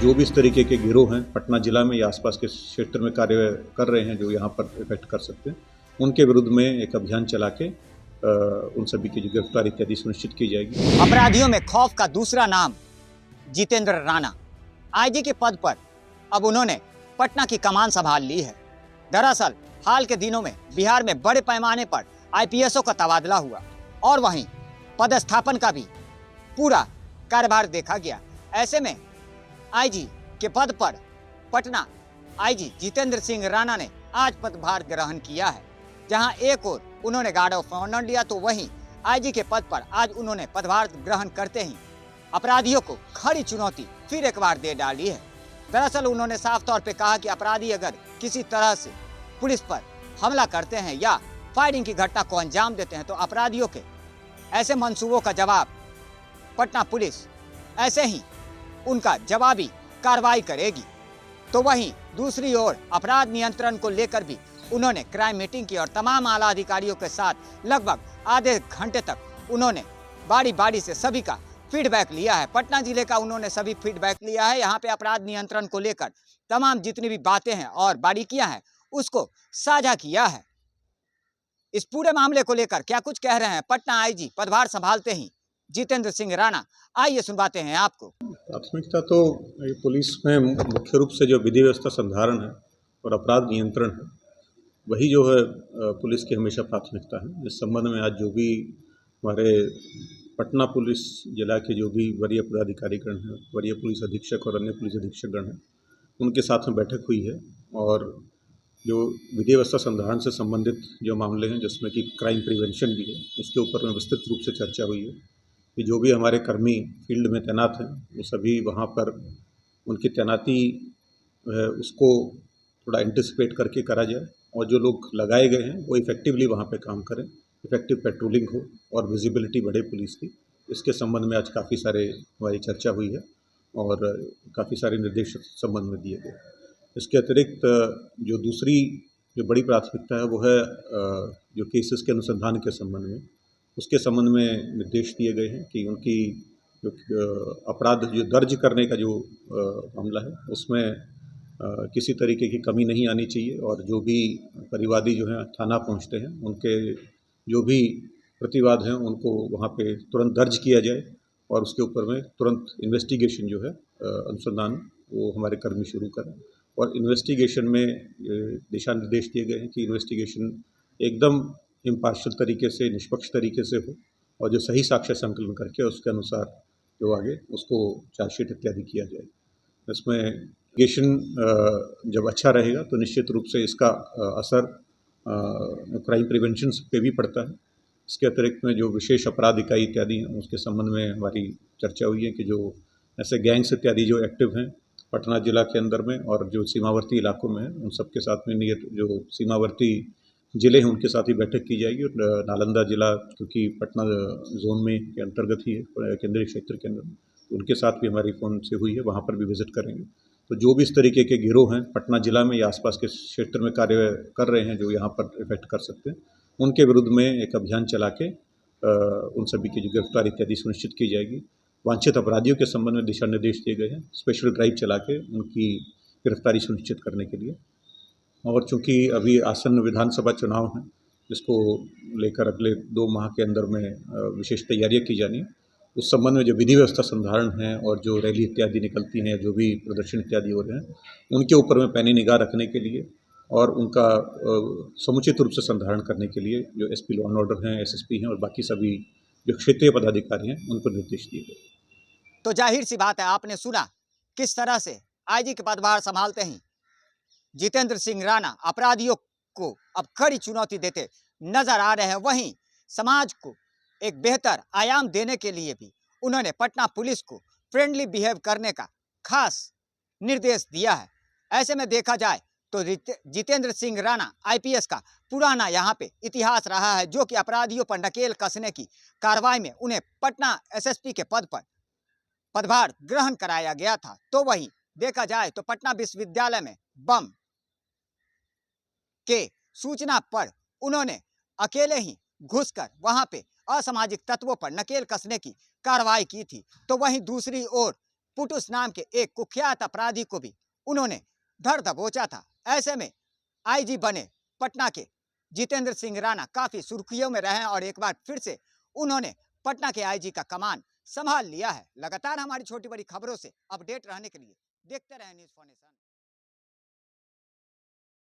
जो भी इस तरीके के गिरोह हैं पटना जिला में या आसपास के क्षेत्र में कार्य कर रहे हैं, जो यहाँ पर इफेक्ट कर सकते हैं, उनके विरुद्ध में एक अभियान चला के उन सभी की जो गिरफ्तारी इत्यादि सुनिश्चित की जाएगी। अपराधियों में खौफ का दूसरा नाम जितेंद्र राणा, आईजी के पद पर अब उन्होंने पटना की कमान संभाल ली है। दरअसल हाल के दिनों में बिहार में बड़े पैमाने पर आईपीएसओं का तबादला हुआ और वहीं पदस्थापन का भी पूरा कार्यभार देखा गया। ऐसे में आईजी के पद पर पटना आईजी जितेंद्र सिंह राणा ने आज पदभार ग्रहण किया है। जहां एक ओर उन्होंने गार्ड ऑफ ऑनर लिया, तो वहीं आईजी के पद पर आज उन्होंने पदभार ग्रहण करते ही अपराधियों को खड़ी चुनौती फिर एक बार दे डाली है। दरअसल उन्होंने साफ तौर पे कहा कि अपराधी अगर किसी तरह से पुलिस पर हमला करते हैं या फायरिंग की घटना को अंजाम देते हैं, तो अपराधियों के ऐसे मंसूबों का जवाब पटना पुलिस ऐसे ही उनका जवाबी कार्रवाई करेगी। तो वहीं दूसरी ओर अपराध नियंत्रण को लेकर भी उन्होंने क्राइम मीटिंग की और तमाम आला अधिकारियों के साथ लगभग आधे घंटे तक उन्होंने बारी बारी से सभी का फीडबैक लिया है। पटना जिले का उन्होंने सभी फीडबैक लिया है। यहाँ पे अपराध नियंत्रण को लेकर तमाम जितनी भी बातें हैं और बारीकियां हैं उसको साझा किया है। इस पूरे मामले को लेकर क्या कुछ कह रहे हैं पटना आईजी पदभार संभालते ही जितेंद्र सिंह राणा, आइए सुनवाते हैं आपको। प्राथमिकता तो पुलिस में मुख्य रूप से जो विधि व्यवस्था संधारण है और अपराध नियंत्रण है, वही जो है पुलिस की हमेशा प्राथमिकता है। इस संबंध में आज जो भी हमारे पटना पुलिस जिला के जो भी वरीय पदाधिकारीगण हैं, वरीय पुलिस अधीक्षक और अन्य पुलिस अधीक्षकगण हैं, उनके साथ में बैठक हुई है और जो विधि व्यवस्था संधारण से संबंधित जो मामले हैं, जिसमें कि क्राइम प्रिवेंशन भी है, उसके ऊपर में विस्तृत रूप से चर्चा हुई है कि जो भी हमारे कर्मी फील्ड में तैनात हैं वो सभी वहाँ पर उनकी तैनाती है उसको थोड़ा एंटिसिपेट करके करा जाए और जो लोग लगाए गए हैं वो इफ़ेक्टिवली वहाँ पे काम करें, इफ़ेक्टिव पेट्रोलिंग हो और विजिबिलिटी बढ़े पुलिस की। इसके संबंध में आज काफ़ी सारे हमारी चर्चा हुई है और काफ़ी सारे निर्देश संबंध में दिए गए। इसके अतिरिक्त जो दूसरी जो बड़ी प्राथमिकता है वो है जो केसेस के अनुसंधान के संबंध में, उसके संबंध में निर्देश दिए गए हैं कि उनकी जो अपराध जो दर्ज करने का जो मामला है उसमें किसी तरीके की कमी नहीं आनी चाहिए और जो भी परिवादी जो हैं थाना पहुंचते हैं उनके जो भी प्रतिवाद हैं उनको वहां पे तुरंत दर्ज किया जाए और उसके ऊपर में तुरंत इन्वेस्टिगेशन जो है अनुसंधान वो हमारे कर्मी शुरू करें। और इन्वेस्टिगेशन में दिशा निर्देश दिए गए हैं कि इन्वेस्टिगेशन एकदम इम्पार्शियल तरीके से, निष्पक्ष तरीके से हो और जो सही साक्ष्य संकलन करके उसके अनुसार जो आगे उसको चार्जशीट इत्यादि किया जाए। इसमें इन्वेस्टिगेशन जब अच्छा रहेगा तो निश्चित रूप से इसका असर क्राइम प्रिवेंशन पे भी पड़ता है। इसके अतिरिक्त में जो विशेष अपराध इकाई इत्यादि हैं उसके संबंध में हमारी चर्चा हुई है कि जो ऐसे गैंग्स इत्यादि जो एक्टिव हैं पटना जिला के अंदर में और जो सीमावर्ती इलाकों में हैं उन सबके साथ में नियत जो सीमावर्ती जिले हैं उनके साथ ही बैठक की जाएगी। और नालंदा जिला क्योंकि पटना जोन में के अंतर्गत ही है, केंद्रीय क्षेत्र के अंदर, उनके साथ भी हमारी फ़ोन से हुई है, वहाँ पर भी विजिट करेंगे। तो जो भी इस तरीके के गिरोह हैं पटना जिला में या आसपास के क्षेत्र में कार्य कर रहे हैं, जो यहाँ पर इफेक्ट कर सकते हैं, उनके विरुद्ध में एक अभियान चला के उन सभी की जो गिरफ्तारी इत्यादि सुनिश्चित की जाएगी। वांछित अपराधियों के संबंध में दिशा निर्देश दिए गए हैं, स्पेशल ड्राइव चला के उनकी गिरफ्तारी सुनिश्चित करने के लिए। और चूँकि अभी आसन्न विधानसभा चुनाव हैं, जिसको लेकर अगले 2 माह के अंदर में विशेष तैयारियां की जानी है, उस संबंध में जो विधि व्यवस्था संधारण है और जो रैली इत्यादि निकलती हैं, जो भी प्रदर्शन इत्यादि हो रहे हैं, उनके ऊपर में पैनी निगाह रखने के लिए और उनका समुचित रूप से संधारण करने के लिए जो एसपी लॉ एंड ऑर्डर हैं, एसएसपी हैं और बाकी सभी जो क्षेत्रीय पदाधिकारी हैं उनको निर्देश दिए गए। तो जाहिर सी बात है, आपने सुना किस तरह से आईजी के पदभार संभालते ही जितेंद्र सिंह राणा अपराधियों को अब कड़ी चुनौती देते नजर आ रहे हैं। वहीं समाज को एक बेहतर आयाम देने के लिए भी उन्होंने पटना पुलिस को फ्रेंडली बिहेव करने का खास निर्देश दिया है। ऐसे में देखा जाए तो जितेंद्र सिंह राणा आईपीएस का पुराना यहाँ पे इतिहास रहा है, जो कि अपराधियों पर नकेल कसने की कार्रवाई में उन्हें पटना एसएसपी के पद पर पदभार ग्रहण कराया गया था। तो वहीं देखा जाए तो पटना विश्वविद्यालय में बम के सूचना पर उन्होंने अकेले ही घुसकर वहां पे असामाजिक तत्वों पर नकेल कसने की कार्रवाई की थी। तो वहीं दूसरी ओर पुटुस नाम के एक कुख्यात अपराधी को भी उन्होंने धर दबोचा था। ऐसे में आईजी बने पटना के जितेंद्र सिंह राणा काफी सुर्खियों में रहे और एक बार फिर से उन्होंने पटना के आईजी का कमान संभाल लिया है। लगातार हमारी छोटी बड़ी खबरों से अपडेट रहने के लिए देखते रहें न्यूज़ 4 नेशन।